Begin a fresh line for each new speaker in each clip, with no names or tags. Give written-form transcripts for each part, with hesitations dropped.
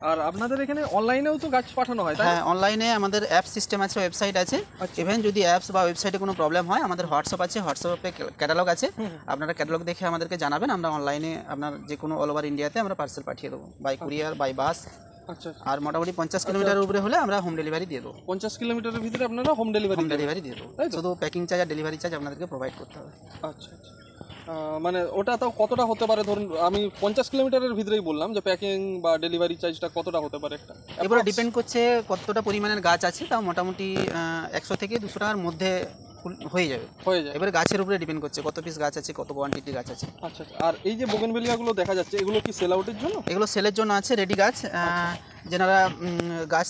আর আপনাদের এখানে অনলাইনেও তো গাছ পাঠানো হয়, তাই?
হ্যাঁ, অনলাইনে আমাদের অ্যাপ সিস্টেম আছে, ওয়েবসাইট আছে। ইভেন যদি অ্যাপস বা ওয়েবসাইটে কোনো প্রবলেম হয়, আমাদের হোয়াটসঅ্যাপ আছে, হোয়াটসঅ্যাপে ক্যাটালগ আছে। আপনারা ক্যাটালগ দেখে আমাদেরকে জানাবেন, আমরা অনলাইনে আপনার যে কোনো অল ওভার ইন্ডিয়াতে আমরা পার্সেল পাঠিয়ে দেবো, বাই কুরিয়ার, বাই বাস।
আচ্ছা।
আর মোটামুটি 50 কিলোমিটারের উপরে হলে আমরা হোম ডেলিভারি দিয়ে দেবো।
50 কিলোমিটারের ভিতরে আপনারা হোম ডেলিভারি
দিয়ে দেবো, শুধু প্যাকিং চার্জ আর ডেলিভারি চার্জ আপনাদেরকে প্রোভাইড করতে হবে।
আচ্ছা আচ্ছা। মানে ওটা তাও কতটা হতে পারে? ধরুন আমি 50 কিলোমিটারের ভিতরেই বললাম, যে প্যাকিং বা ডেলিভারি চার্জটা কতটা হতে পারে একটা?
এবারে ডিপেন্ড করছে কতটা পরিমাণের গাছ আছে, তাও মোটামুটি 100 থেকে 200 টাকার মধ্যে হয়ে যাবে। এবারে গাছের উপরে ডিপেন্ড করছে কত পিস গাছ আছে, কত কোয়ান্টিটি গাছ আছে।
আচ্ছা। আর এই যে বোগেনভেলিয়াগুলো দেখা যাচ্ছে, এগুলো কি সেল আউটের জন্য?
এগুলো সেলের জন্য আছে, রেডি গাছ। যারা গাছ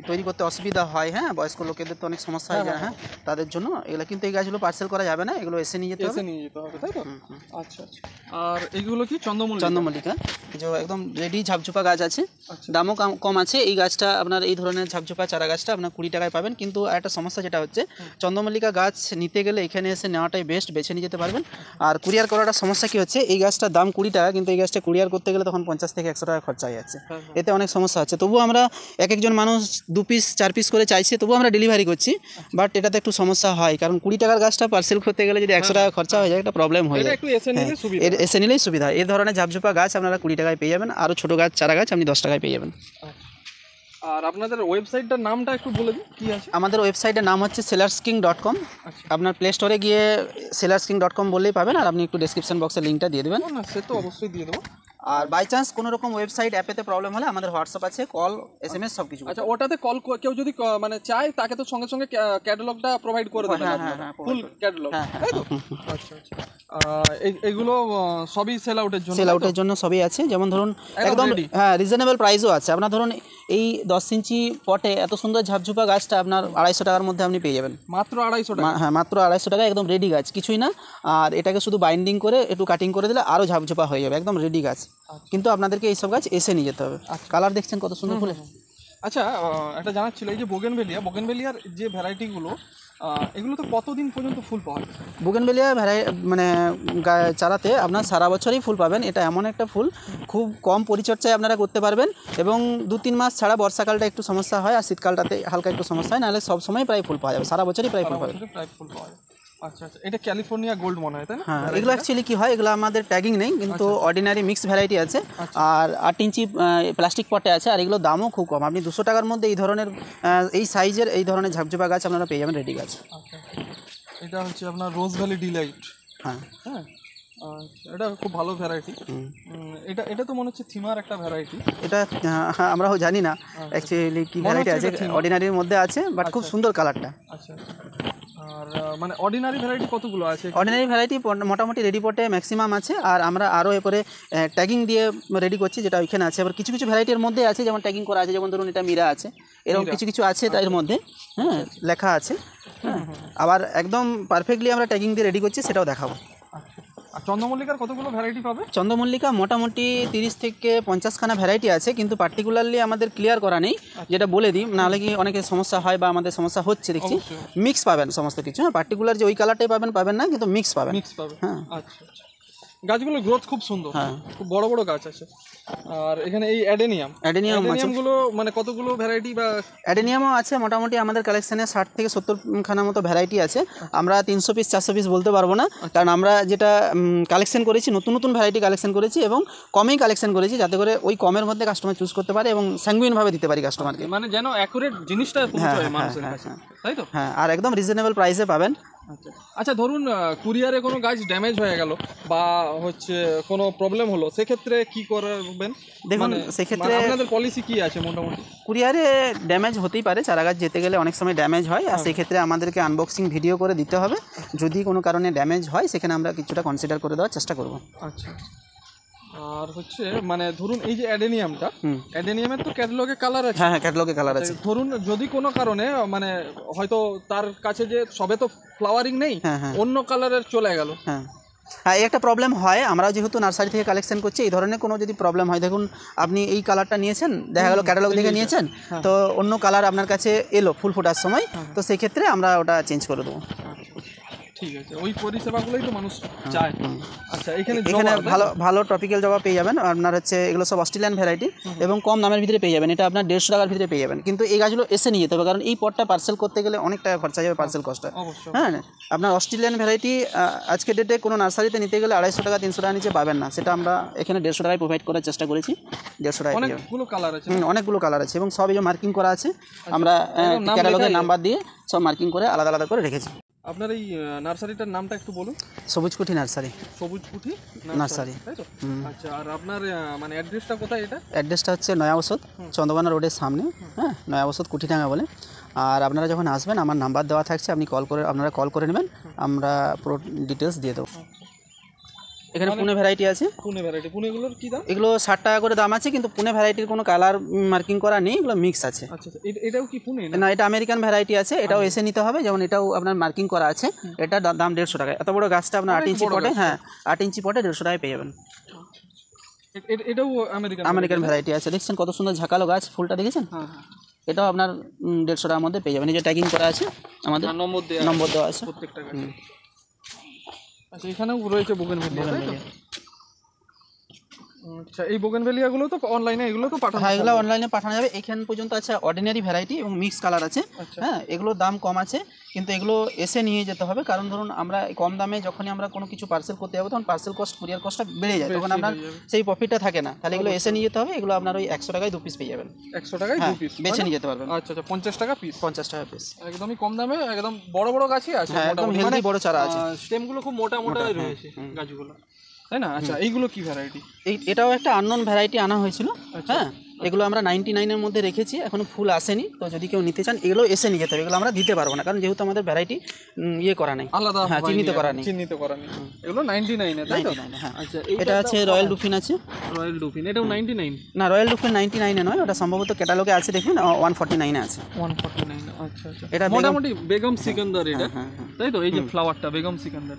তৈরি করতে অসুবিধা হয়, হ্যাঁ, বয়স্ক লোকেদের তো অনেক সমস্যা হয়, হ্যাঁ, তাদের জন্য এগুলো। কিন্তু এই গাছগুলো পার্সেল করা যাবে না, এগুলো এসে নিয়ে যেতে হবে,
তাই তো? আচ্ছা আচ্ছা। আর এইগুলো কি
চন্দ্রমল্লিকা, যে একদম রেডি ঝাপঝোপা গাছ আছে, দামও কম আছে। এই গাছটা আপনার, এই ধরনের ঝাপঝোপা চারা গাছটা আপনার 20 টাকায় পাবেন। কিন্তু একটা সমস্যা যেটা হচ্ছে, চন্দ্রমল্লিকা গাছ নিতে গেলে এখানে এসে নেওয়াটাই বেস্ট, বেছে নিয়ে যেতে পারবেন। আর কুরিয়ার করাটা সমস্যা কি হচ্ছে, এই গাছটার দাম 20 টাকা, কিন্তু এই গাছটা কুরিয়ার করতে গেলে তখন 50 থেকে 100 টাকা খরচা হয়ে যাচ্ছে। এতে অনেক সমস্যা হচ্ছে। তবুও আমরা একজন মানুষ 2 পিস 4 পিস করে চাইছে, তবুও আমরা ডেলিভারি করছি। বাট এটাতে একটু সমস্যা হয়, কারণ 20 টাকার গাছটা পার্সেল করতে গেলে যদি 100 টাকা খরচা হয়ে যায়, একটা প্রবলেম হয়ে যায়। এসে নিলেই সুবিধা। এই ধরনের ঝাপঝোপা গাছ আপনারা 20 টাকায় পেয়ে যাবেন, আরও ছোটো গাছ, চারা গাছ আপনি 10 টাকায় পেয়ে যাবেন।
আর আপনাদের ওয়েবসাইটটার নামটা একটু বলে দিন, কি আছে?
আমাদের ওয়েবসাইটের নাম হচ্ছে sellersking.com। আপনার প্লে স্টোরে গিয়ে sellersking.com বললেই পাবেন, আর আপনি একটু ডেসক্রিপশন বক্সে লিঙ্কটা দিয়ে দেবেন।
না, সে তো অবশ্যই দিয়ে দেবো।
আর বাই চান্স কোনো রকম ওয়েবসাইট অ্যাপেতে প্রবলেম হলে আমাদের হোয়াটসঅ্যাপ আছে, কল, SMS সব কিছু।
আচ্ছা, ওটাতে কল কেউ যদি মানে চায়, তাকে তো সঙ্গে সঙ্গে ক্যাটালগটা প্রোভাইড করে দেবেন?
হ্যাঁ,
ফুল ক্যাটালগ, তাই তো? আচ্ছা আচ্ছা। এইগুলো সবই সেল আউটের জন্য
সবই আছে। যেমন ধরুন একদম, হ্যাঁ, রিজনেবল প্রাইসও আছে। আপনার ধরুন এই 10 ইঞ্চি পটে এত সুন্দর ঝাপঝোপা গাছটা আপনার 250 টাকার মধ্যে আপনি পেয়ে যাবেন।
মাত্র 250 টাকা?
হ্যাঁ, মাত্র 250 টাকা, একদম রেডি গাছ, কিছুই না। আর এটাকে শুধু বাইন্ডিং করে একটু কাটিং করে দিলে আরও ঝাপঝোপা হয়ে যাবে, একদম রেডি গাছ। কিন্তু আপনাদেরকে এইসব গাছ এসে নিয়ে যেতে হবে। কালার দেখছেন কত সুন্দর ফুলে।
আচ্ছা, একটা জানার ছিল, এই যে বোগেনভেলিয়ার যে ভ্যারাইটিগুলো, এগুলো তো কতদিন পর্যন্ত ফুল পাওয়া যায়?
বোগেনভেলিয়া মানে চারাতে আপনার সারা বছরই ফুল পাবেন। এটা এমন একটা ফুল, খুব কম পরিচর্যায় আপনারা করতে পারবেন, এবং 2-3 মাস ছাড়া বর্ষাকালটা একটু সমস্যা হয়, আর শীতকালটাতে হালকা একটু সমস্যা হয়, নাহলে সব সময় প্রায় ফুল পাওয়া যাবে, সারা বছরই প্রায় ফুল পাওয়া যাবে।
আচ্ছা আচ্ছা। এটা ক্যালিফোর্নিয়া গোল্ড মনে হয়, তাই না?
হ্যাঁ, এগুলো অ্যাকচুয়ালি কী হয়, এগুলো আমাদের ট্যাগিং নেই, কিন্তু অর্ডিনারি মিক্স ভ্যারাইটি আছে। আর 8 ইঞ্চি প্লাস্টিক পটে আছে, আর এগুলো দামও খুব কম। আপনি 200 টাকার মধ্যে এই ধরনের, এই সাইজের, এই ধরনের ঝাপঝোপা গাছ আপনারা পেয়ে যাবেন, রেডি গাছ।
আচ্ছা, এটা হচ্ছে আপনার রোজ ভ্যালি ডিলাইট।
হ্যাঁ
হ্যাঁ, এটা খুব ভালো ভ্যারাইটি। এটা তো মনে হচ্ছে থিমার একটা ভ্যারাইটি।
এটা আমরাও জানি না অ্যাকচুয়ালি কি ভ্যারাইটি আছে, অর্ডিনারির মধ্যে আছে, বাট খুব সুন্দর কালারটা।
আচ্ছা। আর মানে অর্ডিনারি ভ্যারাইটি কতগুলো আছে?
অর্ডিনারি ভ্যারাইটি মোটামুটি রেডি পটে ম্যাক্সিমাম আছে, আর আমরা আরও এরপরে ট্যাগিং দিয়ে রেডি করছি, যেটা ওইখানে আছে। আবার কিছু কিছু ভ্যারাইটির মধ্যে আছে যেমন ট্যাগিং করা আছে, যেমন ধরুন এটা মীরা আছে, এরকম কিছু কিছু আছে তার মধ্যে, হ্যাঁ, লেখা আছে। হ্যাঁ, আবার একদম পারফেক্টলি আমরা ট্যাগিং দিয়ে রেডি করছি, সেটাও দেখাবো।
আর চন্দ্রমল্লিকার কতগুলো ভ্যারাইটি পাবে?
চন্দ্রমল্লিকা মোটামুটি 30 থেকে 50 খানা ভ্যারাইটি আছে, কিন্তু পার্টিকুলারলি আমাদের ক্লিয়ার করা নেই, যেটা বলে দিই, নাহলে কি অনেকের সমস্যা হয় বা আমাদের সমস্যা হচ্ছে দেখছি। মিক্স পাবেন সমস্ত কিছু, হ্যাঁ, পার্টিকুলার যে ওই কালারটাই পাবেন না, কিন্তু মিক্স পাবেন।
হ্যাঁ। আচ্ছা আচ্ছা। গাছগুলোর গ্রোথ খুব সুন্দর, হ্যাঁ, খুব বড় বড় গাছ আছে। আর এখানে এই অ্যাডেনিয়ামগুলো মানে কতগুলো ভ্যারাইটি? বা
অ্যাডেনিয়ামও আছে মোটামুটি আমাদের কালেকশানে 60 থেকে 70 খানা মতো ভ্যারাইটি আছে। আমরা 300 পিস 400 পিস বলতে পারবো না, কারণ আমরা যেটা কালেকশন করেছি, নতুন নতুন ভ্যারাইটি কালেকশন করেছি, এবং কমেই কালেকশন করেছি, যাতে করে ওই কমের মধ্যে কাস্টমার চুজ করতে পারে এবং স্যাঙ্গুইনভাবে দিতে পারি কাস্টমারকে,
মানে যেন অ্যাকুরেট জিনিসটা পৌঁছায় মানুষের কাছে, তাই তো?
হ্যাঁ, আর একদম রিজনেবল প্রাইসে পাবেন।
আচ্ছা, ধরুন কুরিয়ারে কোনো গাছ ড্যামেজ হয়ে গেল বা হচ্ছে কোনো প্রবলেম হলো, সেক্ষেত্রে কি করবেন?
দেখুন, সেক্ষেত্রে
আপনাদের পলিসি কি আছে? মোটামুটি
কুরিয়ারে ড্যামেজ হতেই পারে, চারা গাছ যেতে গেলে অনেক সময় ড্যামেজ হয়, আর সেক্ষেত্রে আমাদেরকে আনবক্সিং ভিডিও করে দিতে হবে। যদি কোনো কারণে ড্যামেজ হয়, সেখানে আমরা কিছুটা কনসিডার করে দেওয়ার চেষ্টা করব।
আচ্ছা। আর হচ্ছে মানে ধরুন এই যে অ্যাডেনিয়ামের তো ক্যাটালগে কালার আছে?
হ্যাঁ, ক্যাটালগে কালার আছে।
ধরুন যদি কোনো কারণে মানে হয়তো তার কাছে যে সবে তো ফ্লাওয়ারিং নেই, অন্য কালারের চলে গেল,
হ্যাঁ, এই একটা প্রবলেম হয়। আমরা যেহেতু নার্সারি থেকে কালেকশন করছি, এই ধরনের কোনো যদি প্রবলেম হয়, দেখুন আপনি এই কালারটা নিয়েছেন, দেখা গেল ক্যাটালগ দেখে নিয়েছেন, তো অন্য কালার আপনার কাছে এলো ফুল ফোটার সময়, তো সেই ক্ষেত্রে আমরা ওটা চেঞ্জ করে দেবো।
ঠিক আছে, ওই পরিষেবাগুলোই তো মানুষ চায়। আচ্ছা, এখানে
ভালো ভালো ট্রপিক্যাল জবা পেয়ে যাবেন আপনার হচ্ছে, এগুলো সব অস্ট্রেলিয়ান ভ্যারাইটি এবং কম দামের ভিতরে পেয়ে যাবেন। এটা আপনার 150 টাকার ভিতরে পেয়ে যাবেন, কিন্তু এই গাছগুলো এসে নিয়ে যেতে হবে, কারণ এই পটটা পার্সেল করতে গেলে অনেক টাকা খরচা যাবে, পার্সেল কস্ট। হ্যাঁ, আপনার অস্ট্রেলিয়ান ভ্যারাইটি আজকের ডেটে কোনো নার্সারিতে নিতে গেলে 250 টাকা 300 টাকা নিচে পাবেন না, সেটা আমরা এখানে 150 টাকায় প্রোভাইড করার চেষ্টা করেছি। 150 টাকা
অনেকগুলো কালার আছে,
অনেকগুলো কালার আছে এবং সব এই যে মার্কিং করা আছে, আমরা ক্যাটালগের নাম্বার দিয়ে সব মার্কিং করে আলাদা আলাদা করে রেখেছি।
আপনার এই নার্সারিটার নামটা একটু বলুন।
সবুজকুঠি নার্সারি।
সবুজকুঠি নার্সারি, তাই তো? আচ্ছা, আর আপনার মানে অ্যাড্রেসটা কোথায়? এটা অ্যাড্রেসটা
হচ্ছে নয়া ওষুধ, চন্দ্রকোনা রোডের সামনে। হ্যাঁ, নয়া ওষুধ কুঠিডাঙ্গা বলে। আর আপনারা যখন আসবেন আমার নাম্বার দেওয়া থাকছে, আপনারা কল করে নেবেন, আমরা পুরো ডিটেলস দিয়ে দেবো। এখানে পুনে ভ্যারাইটি আছে।
পুনে ভ্যারাইটি, পুনেগুলোর কি দাম?
এগুলো 60 টাকা করে দাম আছে, কিন্তু পুনে ভ্যারাইটির কোনো কালার মার্কিং করা নেই, এগুলো মিক্স আছে।
আচ্ছা, এটাও কি পুনে?
না, এটা আমেরিকান ভ্যারাইটি আছে, এটাও এসে নিতে হবে। যেমন এটাও আপনার মার্কিং করা আছে, এটা দাম 150 টাকা। এত বড় গাছটা আপনার 8 ইঞ্চি পটে, হ্যাঁ 8 ইঞ্চি পটে 150 টাকায় পেয়ে যাবেন।
এটাও
আমেরিকান ভ্যারাইটি আছে। দেখছেন কত সুন্দর ঝাঁকালো গাছ, ফুলটা দেখেছেন? হ্যাঁ, এটাও আপনার 150 টাকার মধ্যে পেয়ে যাবেন। এই যে ট্যাগিং করা আছে, আমাদের নম্বর দেওয়া আছে
প্রত্যেকটা গাছে। আচ্ছা, এখানেও রয়েছে বোগেনভেলিয়া, তাই তো? আচ্ছা, এই বোগেনভেলিয়াগুলো তো অনলাইনে, এগুলো তো পাঠানো?
হ্যাঁ, এগুলো অনলাইনে পাঠানো যাবে। এখান পর্যন্ত আছে অর্ডিনারি ভ্যারাইটি এবং মিক্স কালার আছে। হ্যাঁ, এগুলোর দাম কম আছে, কিন্তু এগুলো এসে নিয়ে যেতে হবে, কারণ ধরুন আমরা কম দামে যখনই আমরা কোনো কিছু পার্সেল করতে যাবো তখন পার্সেল কস্ট, কুরিয়ার কস্টটা বেড়ে যায়, তখন আপনার সেই প্রফিটটা থাকে না। তাহলে এগুলো এসে নিয়ে যেতে হবে। এগুলো আপনার ওই 100 টাকায় 2 পিস পেয়ে যাবেন।
100 টাকায় 2 পিস
বেছে নিয়ে যেতে পারবেন।
আচ্ছা, 50 টাকা পিস।
50 টাকা পিস,
একদমই কম দামে, একদম বড় বড় গাছই আছে,
একদম হেলদি বড় চারা আছে।
স্টেমগুলো খুব মোটা মোটা রয়েছে গাছগুলো, তাই না? আচ্ছা, এইগুলো কি ভ্যারাইটি?
এটাও একটা আননোন ভ্যারাইটি আনা হয়েছিল। হ্যাঁ, এগুলো আমরা 99-এর মধ্যে রেখেছি, এখনো ফুল আসেনি। তো যদি কেউ নিতে চান এগুলো এসে নিয়ে যেতে হবে, এগুলো আমরা দিতে পারবো না, কারণ যেহেতু আমাদের ভ্যারাইটি ইয়ে করা নেই,
আলাদা
চিহ্নিত করা নেই।
এগুলো 99 এ, তাই তো?
হ্যাঁ, আচ্ছা, এটা আছে রয়্যাল ডুফিন আছে।
রয়্যাল ডুফিন, এটাও 99?
না, রয়্যাল ডুফিন 99 এ নয়, ওটা সম্ভবত ক্যাটালগে আছে, দেখুন 149 এ আছে।
149, আচ্ছা আচ্ছা।
এটা
মোটামুটি বেগম সিকান্দার, এটা তাই তো? এই যে ফ্লাওয়ারটা বেগম সিকান্দার।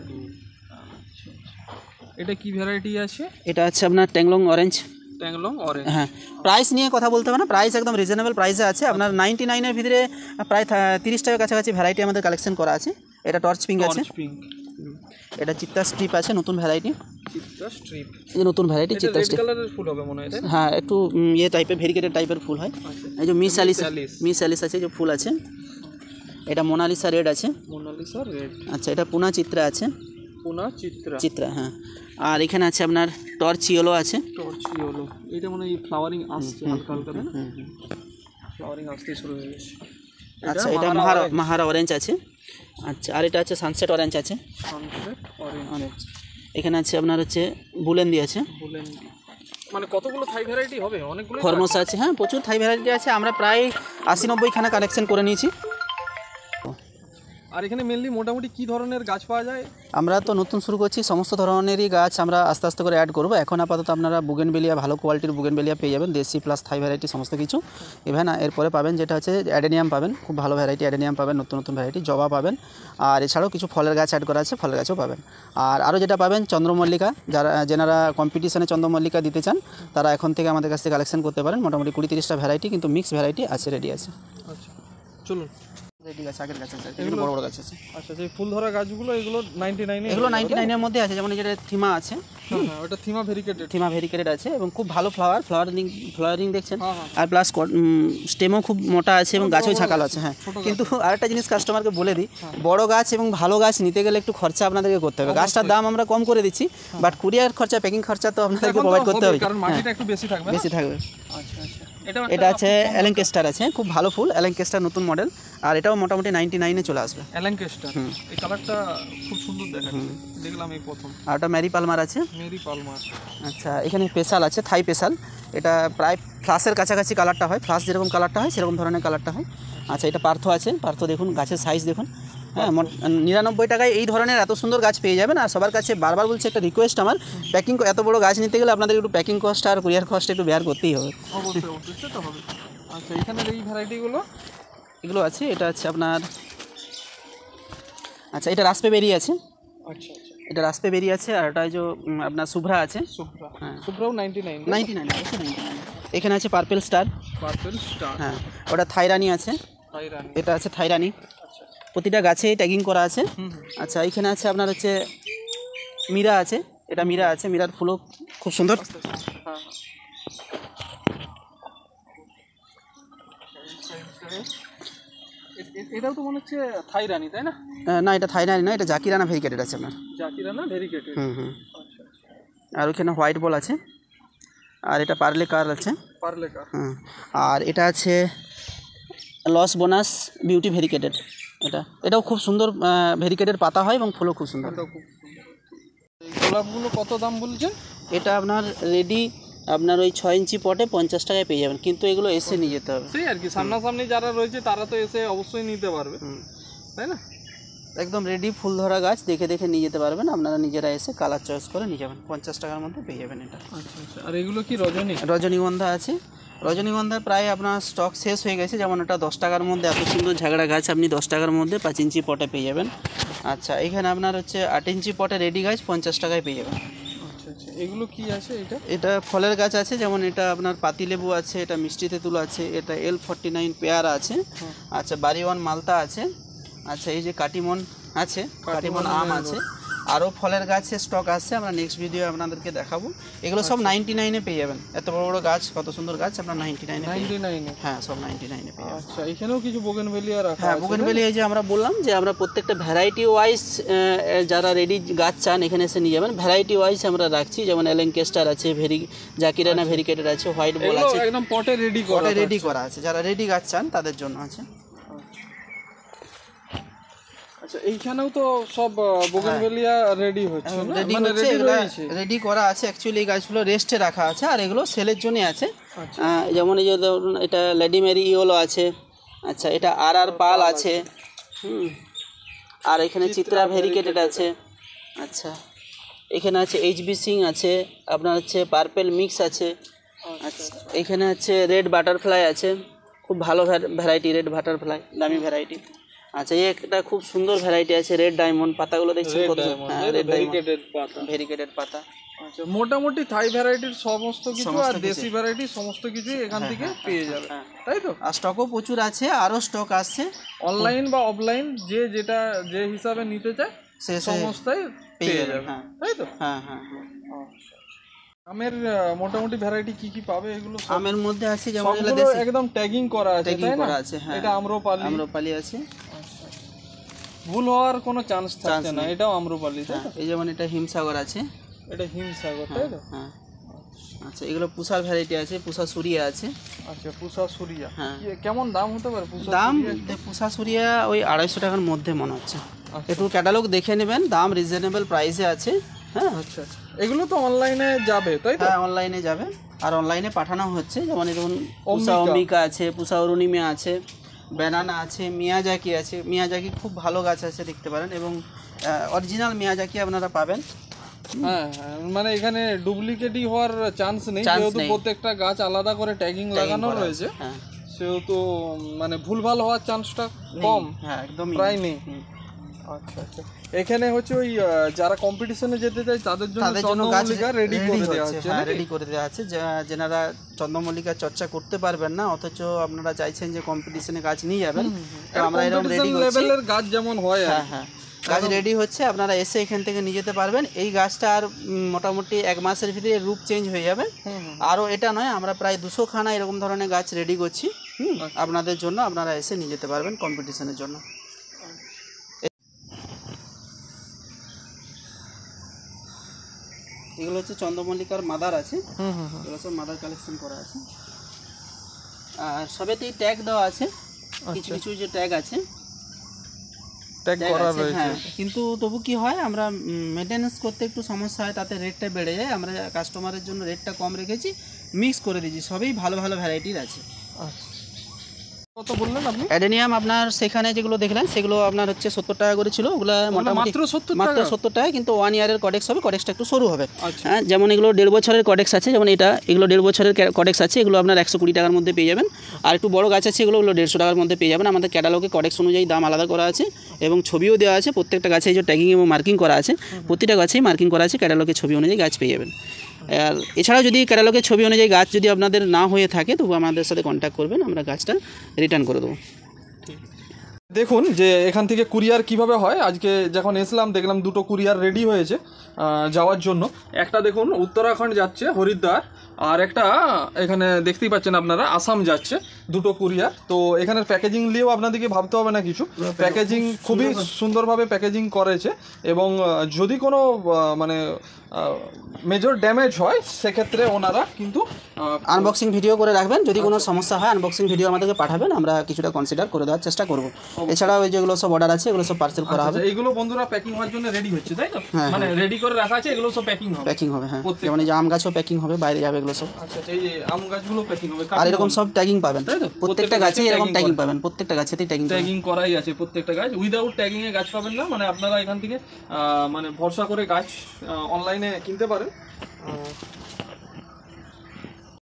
এটা কি ভ্যারাইটি আছে?
এটা আছে আপনার ট্যাংলং অরেঞ্জ।
ট্যাংলং অরেঞ্জ,
হ্যাঁ। প্রাইস নিয়ে কথা বলতে হবে না, প্রাইস একদম রিজনেবল প্রাইসে আছে। আপনার 99-এর ভিতরে প্রায় 30 টাকার কাছাকাছি ভ্যারাইটি আমাদের কালেকশন করা আছে। এটা টর্চ পিঙ্ক আছে। এটা চিত্তা স্ট্রিপ আছে, নতুন ভ্যারাইটি।
চিত্তা স্ট্রিপ,
এই নতুন ভ্যারাইটি চিত্তা স্ট্রিপ।
রেড কালারের ফুল হবে মনে হয়, তাই?
হ্যাঁ, একটু ইয়ে টাইপের, ভেরিকেটেড টাইপের ফুল হয়। এই যে মিস অ্যালিস আছে, যে ফুল আছে। এটা মোনালিসা রেড আছে।
মোনালিসা রেড,
আচ্ছা। এটা পুনা চিত্রা আছে।
পুনা চিত্রা,
হ্যাঁ। আর এখানে আছে আপনার টর্চ ইয়েলো আছে।
টর্চ ইয়েলো, এটা মনে হয় ফ্লাওয়ারিং আসছে হালকা হালকা, তাই না? ফ্লাওয়ারিং আসতে শুরু হয়ে গেছে।
আচ্ছা, এটা মাহারা অরেঞ্জ আছে। আচ্ছা, আর এটা আছে সানসেট অরেঞ্জ আছে।
Sunset orange.
এখানে আছে আপনার হচ্ছে বুলেন্দি আছে।
বুলেন্দি মানে কতগুলো থাই ভ্যারাইটি হবে? অনেকগুলো।
ফরমোসা আছে, হ্যাঁ প্রচুর থাই ভ্যারাইটি আছে। আমরা প্রায় 80-90 খানা কালেকশন করে নিয়েছি।
আর এখানে মেনলি মোটামুটি কি ধরনের গাছ পাওয়া যায়?
আমরা তো নতুন শুরু করছি, সমস্ত ধরনেরই গাছ আমরা আস্তে আস্তে করে অ্যাড করবো। এখন আপাতত আপনারা বুগেনভেলিয়া, ভালো কোয়ালিটির বুগেনভেলিয়া পেয়ে যাবেন, দেশি প্লাস থাই ভ্যারাইটি সমস্ত কিছু। ইভেন এরপরে পাবেন যেটা হচ্ছে অ্যাডেনিয়াম পাবেন, খুব ভালো ভ্যারাইটি অ্যাডেনিয়াম পাবেন, নতুন নতুন ভ্যারাইটি জবা পাবেন। আর এছাড়াও কিছু ফলের গাছ অ্যাড করা আছে, ফলের গাছও পাবেন। আর আরও যেটা পাবেন চন্দ্রমল্লিকা, যেনারা কম্পিটিশনে চন্দ্রমল্লিকা দিতে চান তারা এখন থেকে আমাদের কাছ থেকে কালেকশন করতে পারেন। মোটামুটি 20-30টা ভ্যারাইটি, কিন্তু মিক্স ভ্যারাইটি আছে, রেডি আছে।
আচ্ছা, চলুন।
রেডি আছে, আগের গাছ আছে, এগুলো বড় বড় গাছ আছে।
আচ্ছা, যে ফুল ধরা গাছগুলো এগুলো 99
এগুলো 99-এর মধ্যে আছে। যেমন যেটা থিমা আছে,
হ্যাঁ ওটা থিমা ভেরিকেটেড
আছে এবং খুব ভালো ফ্লাওয়ারিং দেখছেন। আর প্লাস স্টেমও খুব মোটা আছে এবং গাছও ঝাঁকালো আছে। হ্যাঁ, কিন্তু আরেকটা জিনিস কাস্টমারকে বলে দিই, বড় গাছ এবং ভালো গাছ নিতে গেলে একটু খরচা আপনাদেরকে করতে হবে। গাছটার দাম আমরা কম করে দিচ্ছি, বাট কুরিয়ার খরচা, প্যাকিং খরচা তো আপনাদেরকে প্রোভাইড করতে হবে,
কারণ মাটিটা একটু বেশি থাকবে।
আচ্ছা আচ্ছা। এটা আছে অ্যালেঙ্কেস্টার আছে, খুব ভালো ফুল, অ্যালেঙ্কেস্টার নতুন মডেল। আর এটাও মোটামুটি 99-এ চলে আসবে।
অ্যালেঙ্কেস্টার, এই কালারটা খুব সুন্দর দেখাচ্ছে, দেখলাম এই প্রথম।
আর ওটা ম্যারি পালমার আছে। আচ্ছা, এখানে পেশাল আছে, থাই পেশাল। এটা প্রায় ফ্লাসের কাছাকাছি কালারটা হয়, ফ্লাস যেরকম কালারটা হয় সেরকম ধরনের কালারটা হয়। আচ্ছা, এটা পার্থ আছে। পার্থ দেখুন, গাছের সাইজ দেখুন। হ্যাঁ, 99 টাকায় এই ধরনের এত সুন্দর গাছ পেয়ে যাবেন। আর সবার কাছে বারবার বলছে, একটা রিকোয়েস্ট আমার, প্যাকিং, এত বড় গাছ নিতে গেলে আপনাদের একটু প্যাকিং কস্ট আর কুরিয়ার কস্ট একটু বেয়ার করতেই হবে।
আচ্ছা, এখানের এই ভ্যারাইটিগুলো
এগুলো আছে। এটা আছে আপনার, আচ্ছা এটা রাসপেবেরি আছে।
আচ্ছা,
এটা রাসপেবেরি আছে। আর এটা যে আপনার শুভ্রা আছে।
হ্যাঁ, শুভ্রাও
99। এখানে আছে পার্পেল স্টার।
হ্যাঁ,
ওটা থাইরানি আছে। এটা আছে থাইরানি। প্রতিটা গাছে ট্যাগিং করা আছে। আচ্ছা এখানে আছে আপনার হচ্ছে মীরা আছে, এটা মীরা আছে, মীরার ফুলও খুব সুন্দর।
এটাও তো মনে হচ্ছে থাই রানী, তাই না?
না এটা থাই রানী না, এটা জাকিরানা ভেরিকেটেড আছে আপনার।
জাকিরানা ভেরিকেটেড।
আর ওখানে হোয়াইট বল আছে, আর এটা পার্লে কার আছে,
পার্লে কার।
আর এটা আছে লস বোনাস বিউটি ভেরিকেটেড, এটাও খুব সুন্দর ভেরিকেটেড পাতা হয় এবং ফুলও খুব সুন্দর।
এই গোলাপগুলো কত দাম বলছেন?
এটা আপনার রেডি আপনার ওই 6 ইঞ্চি পটে 50 টাকায় পেয়ে যাবেন, কিন্তু এগুলো এসে নিয়ে যেতে হবে।
সেই আর কি, সামনাসামনি যারা রয়েছে তারা তো এসে অবশ্যই নিতে পারবে, তাই না?
একদম রেডি ফুল ধরা গাছ, দেখে দেখে নিয়ে যেতে পারবেন, আপনারা নিজেরা এসে কালার চয়েস করে নিয়ে যাবেন, 50 টাকার মধ্যে পেয়ে যাবেন এটা।
আচ্ছা আচ্ছা। আর এগুলো কি
রজনীগন্ধা আছে, রজনীগন্ধা প্রায় আপনার স্টক শেষ হয়ে গেছে, যেমন এটা 10 টাকার মধ্যে এত সুন্দর ঝাগড়া গাছ আপনি 10 টাকার মধ্যে 5 ইঞ্চি পটে পেয়ে যাবেন। আচ্ছা এখানে আপনার হচ্ছে 8 ইঞ্চি পটে রেডি গাছ 50 টাকায় পেয়ে যাবেন।
আচ্ছা আচ্ছা। এগুলো কি আছে?
এটা ফলের গাছ আছে, যেমন এটা আপনার পাতিলেবু আছে, এটা মিষ্টি তেঁতুল আছে, এটা L49 পেয়ারা আছে, আচ্ছা বাড়িওয়ান মালতা আছে, আচ্ছা এই যে কাটিমন আছে, কাটিমন আম আছে, আরও ফলের গাছের স্টক আসছে, আমরা নেক্সট ভিডিও আপনাদেরকে দেখাবো। এগুলো সব 99-এ পেয়ে যাবেন, এত বড় বড় গাছ, কত সুন্দর গাছ, আপনার 99-এ। হ্যাঁ সব 99-এ পেয়ে যাবেন।
আচ্ছা এখানেও কিছু বোগেনভেলিয়া রাখা আছে।
হ্যাঁ বোগেনভেলিয়া, এই যে আমরা বললাম যে আমরা প্রত্যেকটা ভ্যারাইটি ওয়াইজ যারা রেডি গাছ চান এখানে এসে নিয়ে যাবেন, ভ্যারাইটি ওয়াইজ আমরা রাখছি, যেমন এলেনকেস্টার আছে, জাকিরানা ভেরিকেটেড আছে, হোয়াইট বল আছে,
একদম পটে রেডি
করা আছে, যারা রেডি গাছ চান তাদের জন্য আছে।
আচ্ছা এইখানেও তো সব বোগেনভেলিয়া রেডি হচ্ছে,
মানে রেডি করা আছে। অ্যাকচুয়ালি এই গাছগুলো রেস্টে রাখা আছে, আর এগুলো সেলের জন্য আছে। যেমন এই যে এটা লেডি মেরি ইয়েলো আছে, আচ্ছা এটা আর পাল আছে, আর এখানে চিত্রা ভেরিকেটেড আছে, আচ্ছা এখানে আছে এইচবি সিং আছে, আপনার হচ্ছে পার্পেল মিক্স আছে, আচ্ছা এখানে আছে রেড বাটারফ্লাই আছে, খুব ভালো ভ্যারাইটি রেড বাটারফ্লাই, দামি ভ্যারাইটি। আচ্ছা এই একটা খুব সুন্দর ভ্যারাইটি আছে রেড ডায়মন্ড, পাতাগুলো দেখছেন কত, হ্যাঁ রেড ভেরিকেটেড পাতা।
আচ্ছা মোটামুটি থাই ভ্যারাইটির সমস্ত কিছু আর দেশি ভ্যারাইটি সমস্ত কিছু এখান থেকে পেয়ে যাবে, তাই তো?
আর স্টকও প্রচুর আছে, আরও স্টক আসছে,
অনলাইন বা অফলাইন যে হিসাবে নিতে চায় সে সমস্তই পেয়ে যাবে, তাই তো?
হ্যাঁ হ্যাঁ।
আমের মোটামুটি ভ্যারাইটি কি কি পাবে এগুলো?
আমের মধ্যে আছে যেমন
একদম ট্যাগিং করা আছে, তাই না?
হ্যাঁ
এটা আম্রপালি আছে। ভুল হওয়ার কোনো চান্স থাকছে না, এটাও আম্রপালি, তাই তো?
এই যেমন এটা হিমসাগর আছে,
এটা হিমসাগর, তাই তো?
হ্যাঁ। আচ্ছা এগুলো পুষার ভ্যারাইটি আছে, পুষা সুরিয়া আছে।
আচ্ছা পুষা সুরিয়া,
হ্যাঁ
কেমন দাম হতে পারে?
দাম পুষা সুরিয়া ওই 250 টাকার মধ্যে মনে হচ্ছে, একটু ক্যাটালগ দেখে নেবেন, দাম রিজনেবল প্রাইসে আছে। হ্যাঁ
আচ্ছা আচ্ছা। এগুলো তো অনলাইনে যাবে, তাই তো?
হ্যাঁ অনলাইনে যাবে, আর অনলাইনে পাঠানো হচ্ছে, যেমন ধরুন পুষা অম্বিকা আছে, পুষা অরুণিমা আছে, ব্যানানা আছে, মিয়াজাকি আছে। মিয়াজাকি খুব ভালো গাছ আছে, দেখতে পারেন, এবং অরিজিনাল মিয়াজাকি আপনারা পাবেন।
হ্যাঁ মানে এখানে ডুপ্লিকেটই হওয়ার চান্স নেই, যেহেতু প্রত্যেকটা গাছ আলাদা করে ট্যাগিং লাগানো রয়েছে, সেহেতু মানে ভুলভাল হওয়ার চান্সটা কম,
হ্যাঁ একদম
প্রায় নেই। আচ্ছা আচ্ছা। এখানে হচ্ছে ওই যারা কম্পিটিশনে যেতে চায় তাদের জন্য চন্দ্রমল্লিকা রেডি
করে দেওয়া আছে, যারা চন্দ্রমল্লিকা চর্চা করতে পারবেন না অথচ আপনারা চাইছেন যে কম্পিটিশনে গাছ নিয়ে যাবেন, তো আমরা এরকম রেডি
লেভেলের গাছ যেমন হয়,
হ্যাঁ হ্যাঁ গাছ রেডি হচ্ছে, আপনারা এসে এখান থেকে নিয়ে যেতে পারবেন। এই গাছটা আর মোটামুটি 1 মাসের ভিতরে রূপ চেঞ্জ হয়ে যাবে। আরও এটা নয়, আমরা প্রায় 200 খানা এরকম ধরনের গাছ রেডি করছি আপনাদের জন্য, আপনারা এসে নিয়ে যেতে পারবেন কম্পিটিশনের জন্য। এগুলো হচ্ছে চন্দ্রমল্লিকার মাদার আছে, এগুলো সব মাদার কালেকশন করা আছে, আর সবেতেই ট্যাগ দেওয়া আছে, কিছু কিছু যে ট্যাগ আছে, হ্যাঁ, কিন্তু তবু কি হয়, আমরা মেনটেন্যান্স করতে একটু সমস্যা হয়, তাতে রেটটা বেড়ে যায়। আমরা কাস্টমারের জন্য রেটটা কম রেখেছি, মিক্স করে দিয়েছি, সবই ভালো ভালো ভ্যারাইটির আছে।
কত বললেন আপনি?
অ্যাডেনিয়াম আপনার সেখানে যেগুলো দেখলেন সেগুলো আপনার হচ্ছে 70 টাকা করে ছিল, ওগুলো মোটামুটি মাত্র 70 টাকা, কিন্তু 1 ইয়ারের কডেক্স হবে, কডেক্সটা একটু সরু হবে। হ্যাঁ যেমন এগুলো 1.5 বছরের কডেক্স আছে, যেমন এগুলো 1.5 বছরের কডেক্স আছে, এগুলো আপনার 120 টাকার মধ্যে পেয়ে যাবেন। আর একটু বড় গাছ আছে, এগুলো 150 টাকার মধ্যে পেয়ে যাবেন। আমাদের ক্যাটালগে কডেক্স অনুযায়ী দাম আলাদা করা আছে এবং ছবিও দেওয়া আছে, প্রত্যেকটা গাছে এই যে ট্যাগিং এবং মার্কিং করা আছে, প্রতিটা গাছেই মার্কিং করা আছে, ক্যাটালগে ছবি অনুযায়ী গাছ পেয়ে যাবেন। আর এছাড়াও যদি ক্যাটালগের ছবি অনুযায়ী গাছ যদি আপনাদের না হয়ে থাকে তবু আমাদের সাথে কন্ট্যাক্ট করবেন, আমরা গাছটা রিটার্ন করে দেবো।
দেখুন যে এখান থেকে কুরিয়ার কিভাবে হয়। আজকে যখন এসলাম দেখলাম দুটো কুরিয়ার রেডি হয়েছে যাওয়ার জন্য। একটা দেখুন উত্তরাখণ্ড যাচ্ছে হরিদ্বার, আর একটা এখানে দেখতেই পাচ্ছেন আপনারা আসাম যাচ্ছে, দুটো কুরিয়ার। তো এখানের প্যাকেজিং নিয়েও আপনাদেরকে ভাবতে হবে না কিছু, প্যাকেজিং খুবই সুন্দরভাবে প্যাকেজিং করেছে। এবং যদি কোনো মানে মেজর ড্যামেজ হয় সেক্ষেত্রে ওনারা কিন্তু
আনবক্সিং ভিডিও করে রাখবেন, যদি কোনো সমস্যা হয় আনবক্সিং ভিডিও আমাদেরকে পাঠাবেন, আমরা কিছুটা কনসিডার করে দেওয়ার চেষ্টা করব। এছাড়াও ওই যেগুলো সব অর্ডার আছে এগুলো সব পার্সেল করা হবে।
এইগুলো বন্ধুরা প্যাকিং হওয়ার জন্য রেডি হচ্ছে, তাই তো? মানে রেডি করে রাখা আছে, এগুলো সব প্যাকিং হবে।
প্যাকিং হবে, হ্যাঁ, যেমন এই যে আম গাছও প্যাকিং হবে, বাইরে যাবে এগুলো সব।
আচ্ছা, এই যে আম গাছগুলো প্যাকিং হবে,
আর এরকম সব ট্যাগিং পাবেন, তাই তো? প্রত্যেকটা গাছে এরকম ট্যাগিং পাবেন, প্রত্যেকটা গাছেতেই ট্যাগিং
করাই আছে। প্রত্যেকটা গাছ উইদাউট ট্যাগিং এ গাছ পাবেন না। মানে আপনারা এখান থেকে মানে ভরসা করে গাছ অনলাইনে কিনতে পারেন।